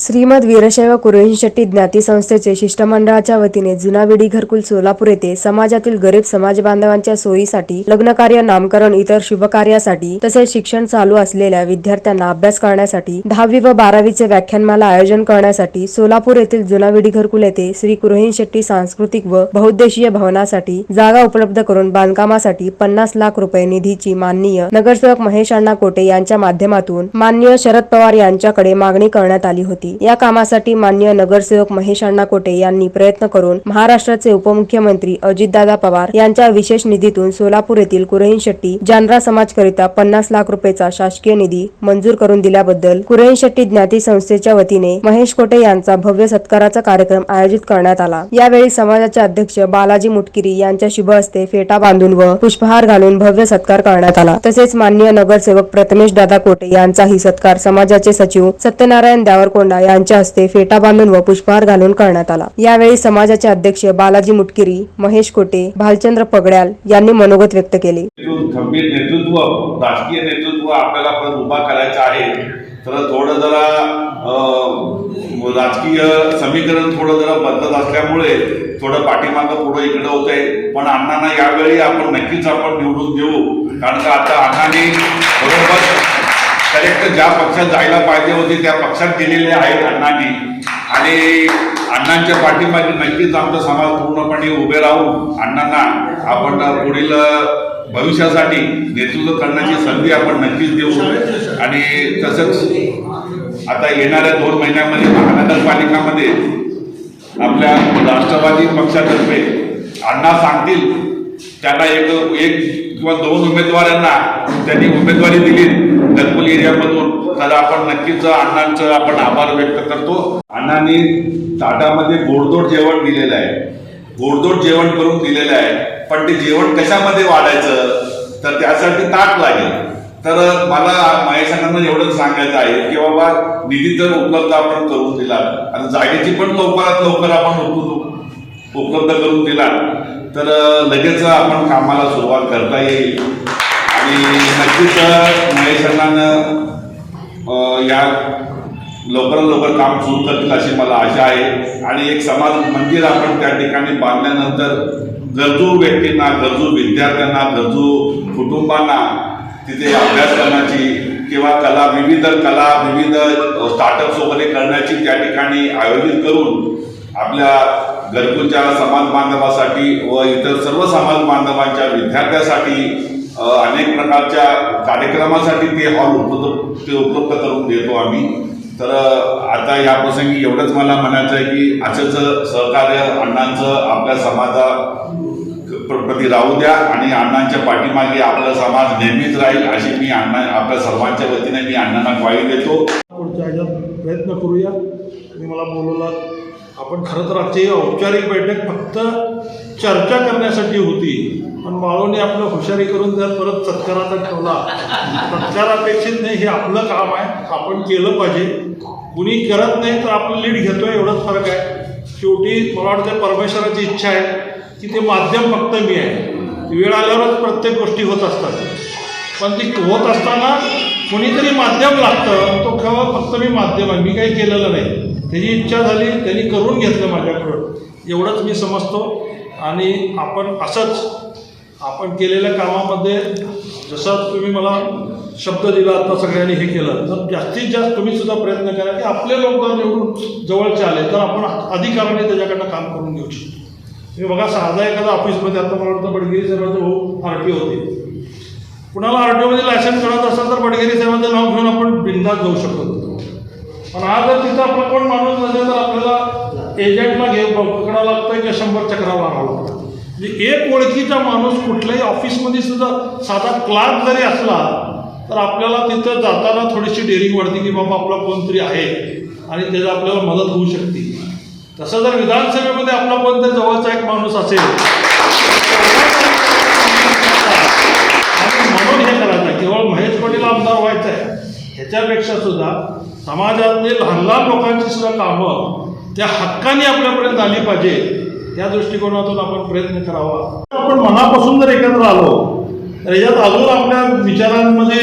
श्रीमद वीरशैव कुरोहीन शेट्टी ज्ञाती संस्थेचे शिष्टमंडळाच्या वतीने जुना विडी घरकुल सोलापूर येथे समाजातील गरीब समाज बांधवांच्या सोयीसाठी लग्नकार्य, नामकरण, इतर शुभकार्यासाठी तसेच शिक्षण चालू असलेल्या विद्यार्थ्यांना अभ्यास करण्यासाठी 10वी व 12वीचे व्याख्यानमाला आयोजन करण्यासाठी सोलापूर येथील जुना विडी घरकुल येथे श्री कुरोहीन शेट्टी सांस्कृतिक व बहुउद्देशीय भवनासाठी जागा उपलब्ध करून बांधकामासाठी 50 लाख रुपये निधीची माननीय नगरसेवक महेश अण्णा कोटे यांच्या माध्यमातून माननीय शरद पवार यांच्याकडे मागणी करण्यात आली होती। या कामासाठी माननीय नगरसेवक महेश अण्णा कोटे यांनी प्रयत्न करून महाराष्ट्राचे उपमुख्यमंत्री अजितदादा पवार यांच्या विशेष निधीतून सोलापूर येथील कुरोहीन शेट्टी जानरा समाजकरिता 50 लाख रुपयेचा शासकीय निधी मंजूर करून दिल्याबद्दल कुरोहीन शेट्टी ज्ञाती संस्थेच्या वतीने महेश कोटे यांचा भव्य सत्काराचा कार्यक्रम आयोजित करण्यात आला। यावेळी समाजाचे अध्यक्ष बालाजी मुटकिरी यांच्या शुभ हस्ते फेटा बांधून व पुष्पहार घालून भव्य सत्कार करण्यात आला। तसेच माननीय नगरसेवक प्रथमेश दादा कोटे यांचाही सत्कार समाजाचे सचिव सत्यनारायण देवरकोंडा यांच्या हस्ते फेटा बांधून व पुष्पहार घालून करण्यात आला। यावेळी समाजाचे अध्यक्ष बालाजी मुटकिरी, महेश कोटे, भालचंद्र पगड्याल यांनी मनोगत व्यक्त केले। खंबीर नेतृत्व, राजकीय नेतृत्व आपल्याला पण उभा करायचं आहे, तर थोडं जरा राजकीय समीकरण थोडं जरा बदलत असल्यामुळे थोडं पाठीमागं पुढे इकडे होत आहे। पण अण्णांना यावेळी आपण नक्कीच निवडून देऊ, कारण का आता अण्णांनी बरोबर करेक्ट ज्या पक्षात जायला पाहिजे होते त्या पक्षात गेलेले आहेत अण्णांनी, आणि अण्णांच्या पाठीमागे नक्कीच आमचा समाज पूर्णपणे उभे राहून अण्णांना आपण पुढील भविष्यासाठी नेतृत्व करण्याची संधी आपण नक्कीच देऊ। आणि तसंच आता येणाऱ्या 2 महिन्यामध्ये महानगरपालिकामध्ये आपल्या राष्ट्रवादी पक्षातर्फे अण्णा सांगतील त्यांना एक किंवा 2 उमेदवारांना त्यांनी उमेदवारी दिली घरकुल एरियामधून, तर आपण नक्कीच अण्णांचं आपण आभार व्यक्त करतो। अण्णांनी ताटामध्ये गोडधोड जेवण दिलेलं आहे, गोडधोड जेवण करून दिलेलं आहे, पण ते जेवण कशामध्ये वाढायचं तर त्यासाठी ताट लागेल। तर मला महेश अण्णांना एवढंच सांगायचं आहे की बाबा निधी तर उपलब्ध आपण करून दिला आणि जागेची पण लवकरात लवकर आपण उपलब्ध करून दिला तर लगेच आपण कामाला सुरुवात करता येईल। आणि नक्कीच महेश अण्णांना या लवकरात लवकर काम सुरू करतील अशी मला आशा आहे। आणि एक समाज मंदिर आपण त्या ठिकाणी बांधल्यानंतर गरजू व्यक्तींना, गरजू विद्यार्थ्यांना, गरजू कुटुंबांना तिथे अभ्यास करण्याची किंवा विविध स्टार्टअप्स वगैरे करण्याची त्या ठिकाणी आयोजित करून आपल्या घरकुलच्या समाज बांधवासाठी व इतर सर्व समाज बांधवांच्या विद्यार्थ्यासाठी अनेक प्रकारच्या कार्यक्रमासाठी ते हॉल उपलब्ध करून देतो आम्ही। तर आता या प्रसंगी एवढंच मला म्हणायचं आहे की असंच सहकार्य अण्णांचं आपल्या समाजाप्रती राहू द्या आणि अण्णांच्या पाठीमागे आपला समाज नेहमीच राहील अशी मी आपल्या सर्वांच्या वतीने मी अण्णांना ग्वाही देतो। पुढच्या ह्याच्यात प्रयत्न करूया। तुम्ही मला बोलवलात, आपण खरं तर आजची औपचारिक बैठक फक्त चर्चा करण्यासाठी होती, पण माळोने आपलं हुशारी करून जर परत सत्काराचा ठेवला, सत्कार अपेक्षित नाही, हे आपलं काम आहे, आपण केलं पाहिजे। कुणी करत नाही तर आपण लीड घेतोय, एवढंच फरक आहे। शेवटी मला वाटतं परमेश्वराची इच्छा आहे की ते माध्यम फक्त मी आहे। वेळ आल्यावरच प्रत्येक गोष्टी होत असतात, पण ती होत असताना कोणीतरी माध्यम लागतं, तो फक्त मी माध्यम आहे, मी काही केलेलं नाही। त्याची इच्छा झाली, त्यांनी करून घेतलं माझ्याकडं, एवढंच मी समजतो। आणि आपण असंच आपण केलेल्या कामामध्ये जसं तुम्ही मला शब्द दिला आता सगळ्यांनी हे केलं, तर जास्तीत जास्त तुम्ही सुद्धा प्रयत्न करा की आपले लोक जर निवडून जवळचे आले तर आपण अधिकाराने त्याच्याकडनं काम करून घेऊ शकतो। तुम्ही बघा साधा एखादा ऑफिसमध्ये आता मला वाटतं बडगेरी साहेबांचे भाऊ RTO होते, कुणाला RTOमध्ये लायसन्स करत असेल तर बडगेरी साहेबांचं नाव घेऊन आपण बिनधास्त जाऊ शकत होतो। पण आज जर तिथं आपला कोण माणूस नसेल तर आपल्याला एजंटला पकडावं लागतं किंवा 100 चक्रावं लागावं लागतं। म्हणजे एक ओळखीचा माणूस कुठल्याही ऑफिसमध्ये सुद्धा साधा क्लार्क जरी असला तर आपल्याला तिथं जाताना थोडीशी डेअरिंग वाढते की बाबा आपला कोणतरी आहे आणि त्याचा आपल्याला मदत होऊ शकते। तसं जर विधानसभेमध्ये आपला कोणतरी जवळचा एक माणूस असेल आणि म्हणून हे करायचं, केवळ महेश कोटेला आमदार व्हायचं आहे, ह्याच्यापेक्षा सुद्धा समाजातले लहान लहान लोकांची सुद्धा कामं त्या हक्काने आपल्यापर्यंत आली पाहिजे, या दृष्टिकोनातून आपण प्रयत्न करावा। आपण मनापासून जर एकत्र आलो तर याच्यात अजून आपल्या विचारांमध्ये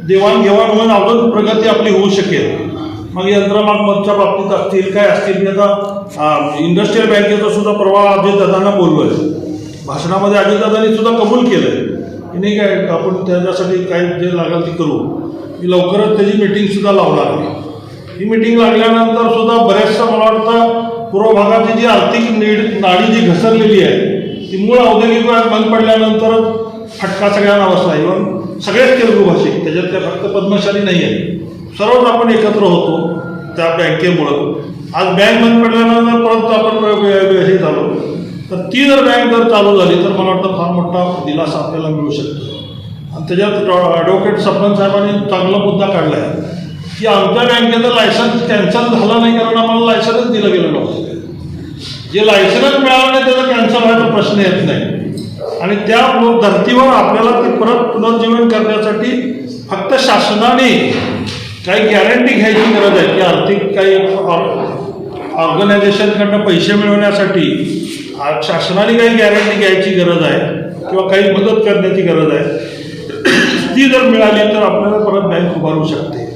देवाणघेवाण होऊन अजून प्रगती आपली होऊ शकेल। मग यंत्रमागच्या बाबतीत असतील काय असतील. मी आता इंडस्ट्रियल बँकेचा सुद्धा परवा अजितदादांना बोललो आहे. भाषणामध्ये अजितदादांनी सुद्धा कबूल केलं आहे की नाही काय आपण त्याच्यासाठी काय जे लागेल ते करू. मी लवकरच त्याची मीटिंगसुद्धा लावणार आहे. ही मीटिंग लागल्यानंतर सुद्धा बऱ्याचशा मला वाटतं पूर्व भागाची जी आर्थिक नाडी जी घसरलेली आहे ती मूळ औद्योगिक विभाग बंद पडल्यानंतर फटका सगळ्यांना बसला. इव्हन सगळेच तेलुगू भाषिक, त्याच्यात त्या फक्त पद्मशाली नाही आहे, सर्वच आपण एकत्र होतो त्या बँकेमुळं. आज बँक बंद पडल्यानंतर परत आपण हे झालो. तर ती जर बँक जर चालू झाली तर मला वाटतं फार मोठा दिलासा आपल्याला मिळू शकतो. आणि त्याच्यात ॲडव्होकेट सपन साहेबांनी चांगला मुद्दा काढला आहे की आमच्या बँकेचं लायसन्स कॅन्सल झालं नाही, कारण आम्हाला लायसन्सच दिलं गेलं नव्हतं. जे लायसन्स मिळालं नाही त्याचा कॅन्सल व्हायचा प्रश्न येत नाही. आणि त्या धर्तीवर आपल्याला ते परत पुनर्जीवन करण्यासाठी फक्त शासनाने काही गॅरंटी घ्यायची गरज आहे की आर्थिक काही ऑर्गनायझेशनकडनं पैसे मिळवण्यासाठी शासनाने काही गॅरंटी घ्यायची गरज आहे किंवा काही मदत करण्याची गरज आहे. ती जर मिळाली तर आपल्याला परत बँक उभारू शकते.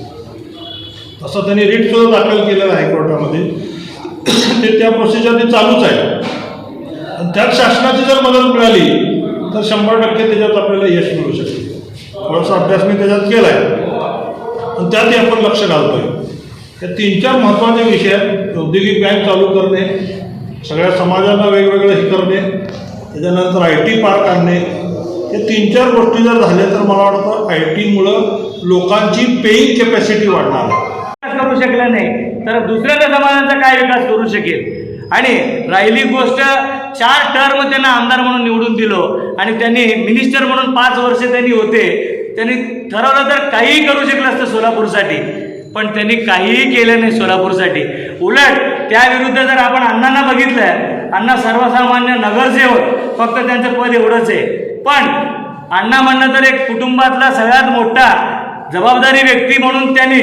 तसं त्यांनी रिटसुद्धा दाखल केलेलं आहे हायकोर्टामध्ये. ते त्या प्रोसिजर ते चालूच आहे. आणि त्यात शासनाची जर मदत मिळाली तर 100% त्याच्यात आपल्याला यश मिळू शकते. थोडासा अभ्यास मी त्याच्यात केला आहे आणि त्यातही आपण लक्ष घालतोय. त्या 3-4 महत्त्वाचे विषय आहेत. औद्योगिक बँक चालू करणे, सगळ्या समाजाला वेगवेगळं हे करणे, त्याच्यानंतर IT पार्क आणणे. हे 3-4 गोष्टी जर झाल्या तर मला वाटतं IT मुळं लोकांची पेईंग कॅपॅसिटी वाढणार आहे. करू शकला नाही तर दुसऱ्या समाजाचा काय विकास करू शकेल. आणि राहिली गोष्ट 4 टर्म त्यांना आमदार म्हणून निवडून दिलं आणि त्यांनी मिनिस्टर म्हणून 5 वर्ष त्यांनी होते. त्यांनी ठरवलं तर काहीही करू शकलं असतं सोलापूरसाठी, पण त्यांनी काहीही केलं नाही सोलापूरसाठी. उलट त्याविरुद्ध जर आपण अण्णांना बघितलं, अण्णा सर्वसामान्य नगरसेवक, फक्त त्यांचं पद एवढंच आहे. पण अण्णा म्हणणं तर एक कुटुंबातला सगळ्यात मोठा जबाबदारी व्यक्ती म्हणून त्यांनी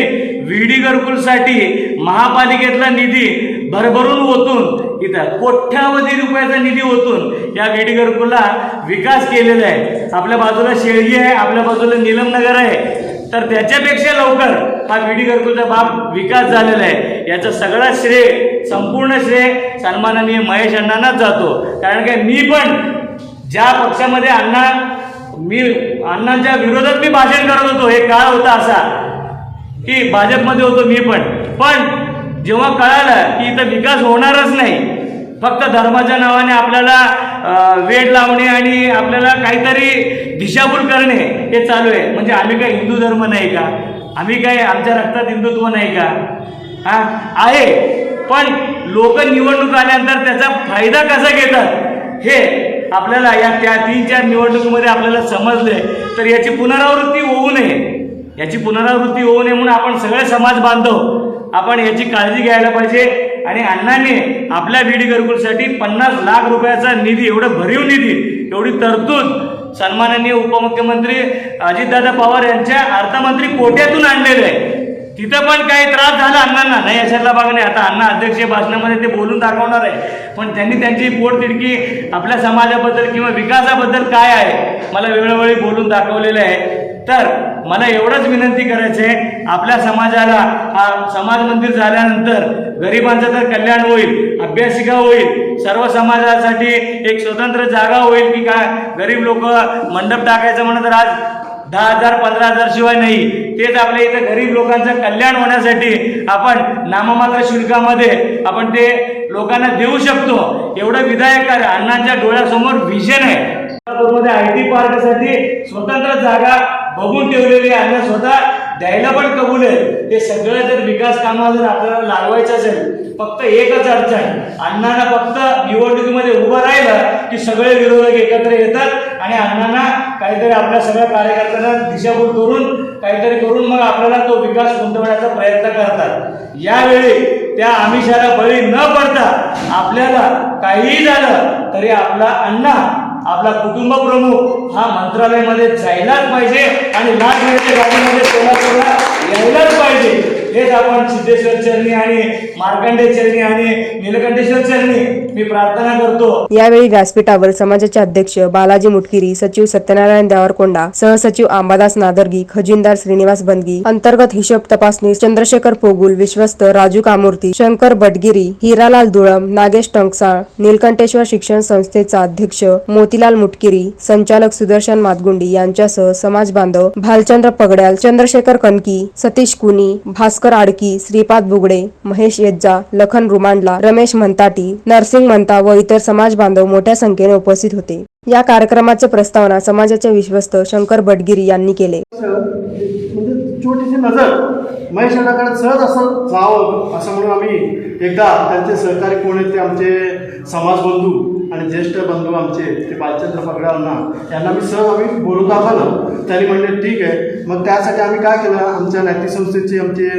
VD घरकुलसाठी महापालिकेतला निधी भरभरून ओतून इथं कोट्यावधी रुपयाचा निधी ओतून या VD घरकुलला विकास केलेला आहे. आपल्या बाजूला शेळगी आहे, आपल्या बाजूला नीलमनगर आहे, तर त्याच्यापेक्षा लवकर हा VD घरकुलचा बाब विकास झालेला आहे. याचं सगळं श्रेय, संपूर्ण श्रेय सन्माननीय महेश अण्णांनाच जातो. कारण काय मी पण ज्या पक्षामध्ये अण्णांच्या विरोधात मी भाषण करत होतो, हे काळ होता असा की भाजपमध्ये होतो मी पण जेव्हा कळालं की इथं विकास होणारच नाही, फक्त धर्माच्या नावाने आपल्याला वेड लावणे आणि आपल्याला काहीतरी दिशाभूल करणे हे चालू आहे. म्हणजे आम्ही काय हिंदू धर्म नाही का? आम्ही काय आमच्या रक्तात हिंदुत्व नाही का? आहे. पण लोक निवडणूक आल्यानंतर त्याचा फायदा कसा घेतात हे आपल्याला या 3-4 निवडणुकीमध्ये आपल्याला समजले. तर याची पुनरावृत्ती होऊ नये म्हणून आपण सगळे समाज बांधव आपण याची काळजी घ्यायला पाहिजे. आणि अण्णांनी आपल्या VD घरकुलसाठी 50 लाख रुपयाचा निधी, एवढं भरीव निधी, एवढी तरतूद सन्माननीय उपमुख्यमंत्री अजितदादा पवार यांच्या अर्थमंत्री कोट्यातून आणलेलं आहे. तिथं पण काही त्रास झाला अण्णांना नाही अशातला भाग नाही. आता अण्णा अध्यक्षीय भाषणामध्ये ते बोलून दाखवणार आहे, पण त्यांनी त्यांची पोटतिडकी आपल्या समाजाबद्दल किंवा विकासाबद्दल काय आहे मला वेळोवेळी बोलून दाखवलेलं आहे. तर मला एवढंच विनंती करायचं आहे, आपल्या समाजाला हा समाज मंदिर झाल्यानंतर गरिबांचं तर कल्याण होईल, अभ्यासिका होईल, सर्व समाजासाठी एक स्वतंत्र जागा होईल की काय गरीब लोक मंडप टाकायचं म्हणत तर आज 10,000 15,000 शिवाय नाही. तेच आपल्या इथं गरीब लोकांचं कल्याण होण्यासाठी आपण नाममात्र शुल्कामध्ये आपण ते लोकांना देऊ शकतो. एवढं विधायक कार्य अण्णांच्या डोळ्यासमोर विजन आहे. मध्ये IT पार्कसाठी स्वतंत्र जागा बघून ठेवलेली आहे आणि स्वतः द्यायला पण कबूल आहे. हे सगळं जर विकास कामाला जर आपल्याला लागवायचं असेल, फक्त एकच अडचण, अण्णांना फक्त निवडणुकीमध्ये उभं राहिलं की सगळे विरोधक एकत्र येतात आणि अण्णांना काहीतरी आपल्या सगळ्या कार्यकर्त्यांना दिशाभूल करून काहीतरी करून मग आपल्याला तो विकास गुंतवण्याचा प्रयत्न करतात. यावेळी त्या आमिषाला बळी न पडता आपल्याला काहीही झालं तरी आपला अण्णा, आपला कुटुंब प्रमुख हा मंत्रालयामध्ये जायलाच पाहिजे आणि लाच गाडीमध्ये सोलापूरला यायलाच पाहिजे. हेच आपण सिद्धेश्वर चरणी आणि मार्कंडेय चरणी आणि नीलकंठेश्वर चरणी मी प्रार्थना करतो. यावेळी व्यासपीठावर समाजाचे अध्यक्ष बालाजी मुटकिरी, सचिव सत्यनारायण देवरकोंडा, सहसचिव अंबादास नादर्गी, खजिनदार श्रीनिवास बंदगी, अंतर्गत हिशोब तपासणी चंद्रशेखर पोगुल, विश्वस्त राजू कामूर्ती, शंकर बटगिरी, हिरालाल दुळम, नागेश टंकसाळ, नीलकंठेश्वर शिक्षण संस्थेचा अध्यक्ष मोतीलाल मुटकिरी, संचालक सुदर्शन मातगुंडी यांच्यासह समाज बांधव भालचंद्र पगड्याल, चंद्रशेखर कनकी, सतीश कुनी, भास्कर आडकी, श्रीपाद बुगडे, महेश येज्जा, लखन रुमांडला, रमेश म्हणताटी, नरसिंग म्हणता व इतर समाज बांधव मोठ्या संख्येने उपस्थित होते. या कार्यक्रमाचे प्रस्तावना समाजाचे विश्वस्त शंकर बटगिरी यांनी केले. म्हणजे छोटीशी नजर महेशकडे सहज असं जावं असं म्हणून आम्ही एकदा त्यांचे सहकारी कोण आहेत ते आमचे समाजबंधू आणि ज्येष्ठ बंधू आमचे ते बालचंद्र पगड्यालना यांना मी सहज आम्ही बोलून दाखवलं. त्यांनी म्हणले ठीक आहे. मग त्यासाठी आम्ही काय केलं, आमच्या नाट्य संस्थेचे आमचे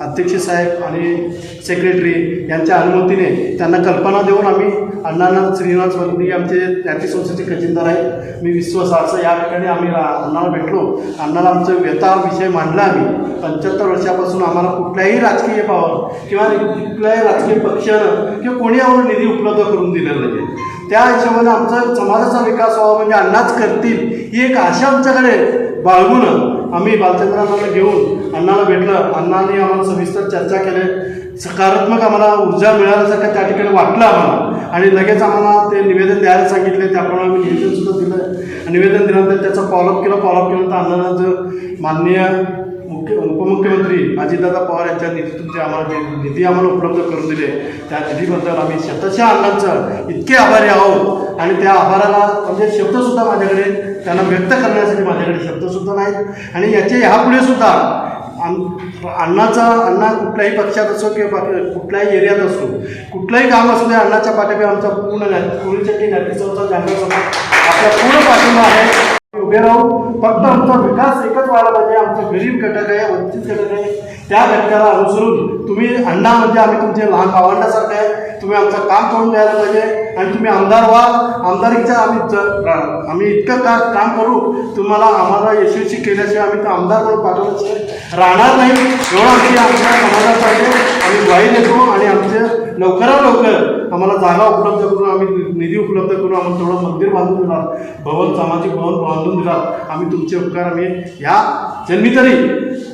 अध्यक्ष साहेब आणि सेक्रेटरी यांच्या अनुमतीने त्यांना कल्पना देऊन आम्ही अण्णांना श्रीनिवास बंदी आमचे नाट्य संस्थेचे खजिनदार आहेत, मी विश्वासाचं या ठिकाणी आम्ही अण्णाला भेटलो. अण्णाला आमचं व्यथा विषय मांडला. आम्ही 75 वर्षापासून आम्हाला कुठल्याही राजकीय पावर किंवा कुठल्याही राजकीय पक्षानं किंवा कोणी आम्हाला निधी उपलब्ध करून दिलेला नाही. त्या हिशोबाने आमचा समाजाचा विकास व्हावा म्हणजे अण्णाच करतील ही एक आशा आमच्याकडे बाळगून आम्ही बालचंद्रांना घेऊन अण्णाला भेटलं. अण्णांनी आम्हाला सविस्तर चर्चा केली. सकारात्मक आम्हाला ऊर्जा मिळाल्यासारखं त्या ठिकाणी वाटलं आम्हाला आणि लगेच आम्हाला ते निवेदन द्यायला सांगितले. त्याप्रमाणे आम्ही निवेदनसुद्धा दिलं. निवेदन दिल्यानंतर त्याचा फॉलोअप केलं. अण्णांना जो माननीय उपमुख्यमंत्री अजितदादा पवार यांच्या निधीतून आम्हाला निधी उपलब्ध करून दिले त्या निधीबद्दल आम्ही शतशः अण्णांचं इतके आभारी आहोत. आणि त्या आभाराला म्हणजे शब्दसुद्धा माझ्याकडे त्यांना व्यक्त करण्यासाठी माझ्याकडे शब्दसुद्धा नाहीत. आणि याचे ह्यापुढे सुद्धा अण्णा कुठल्याही पक्षात असो किंवा कुठल्याही एरियात असो, कुठलंही काम असू दे, अण्णाच्या पाठीमागे आमचा पूर्ण कुळीचट्टी नाट्यसंस्था जाणण्याचा आपला पूर्ण पाठिंबा आहे. उभे राहून फक्त आमचा विकास एकच व्हायला पाहिजे. आमचा गरीब घटक आहे, वंचित घटक आहे, त्या घटकाला अनुसरून तुम्ही अण्णा म्हणजे आम्ही तुमचे लहान भावंडासारखे आहे. तुम्ही आमचं काम करून द्यायला पाहिजे आणि तुम्ही आमदार व्हा. आमदारीच्या आम्ही इतकं काम करू तुम्हाला आम्हाला यशस्वी केल्याशिवाय आम्ही तर आमदार म्हणून पाठवल्याशिवाय राहणार नाही. एवढं आमच्या समाजात पाहिजे. आम्ही ग्वाही देतो आणि आमचे लवकरात लवकर आम्हाला जागा उपलब्ध करून आम्ही निधी उपलब्ध करून आम्हाला थोडं मंदिर बांधून दिला, भवन सामाजिक भवन बांधून दिला. आम्ही तुमचे उपकार आम्ही ह्या जन्मी तरी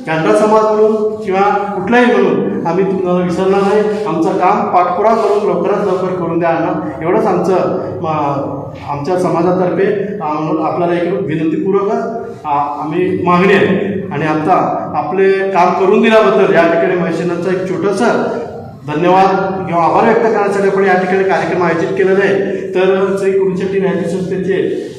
गांधा समाज म्हणून किंवा कुठलाही म्हणून आम्ही तुम्हाला विसरणार नाही. आमचं काम पाठपुरावा करून लवकरात लवकर करून द्या ना, एवढंच आमच्या समाजातर्फे आपल्याला एक विनंतीपूर्वक आम्ही मागणी आहे. आणि आता आपले काम करून दिल्याबद्दल या ठिकाणी महेशनांचं एक छोटंसं धन्यवाद किंवा आभार व्यक्त करण्यासाठी आपण या ठिकाणी कार्यक्रम आयोजित केलेला आहे. तर श्री कुळीचट्टी नाट्य संस्थेचे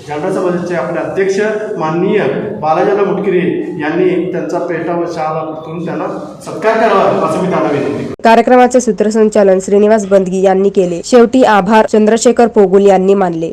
जालना समाजाचे आपले अध्यक्ष माननीय बालाजी मुटकिरी यांनी त्यांचा पेटा व शाळा करून त्यांना सत्कार करावा असं मी त्यांना विनंती करतो. कार्यक्रमाचे सूत्रसंचालन श्रीनिवास बंदगी यांनी केले. शेवटी आभार चंद्रशेखर पोगुल यांनी मानले.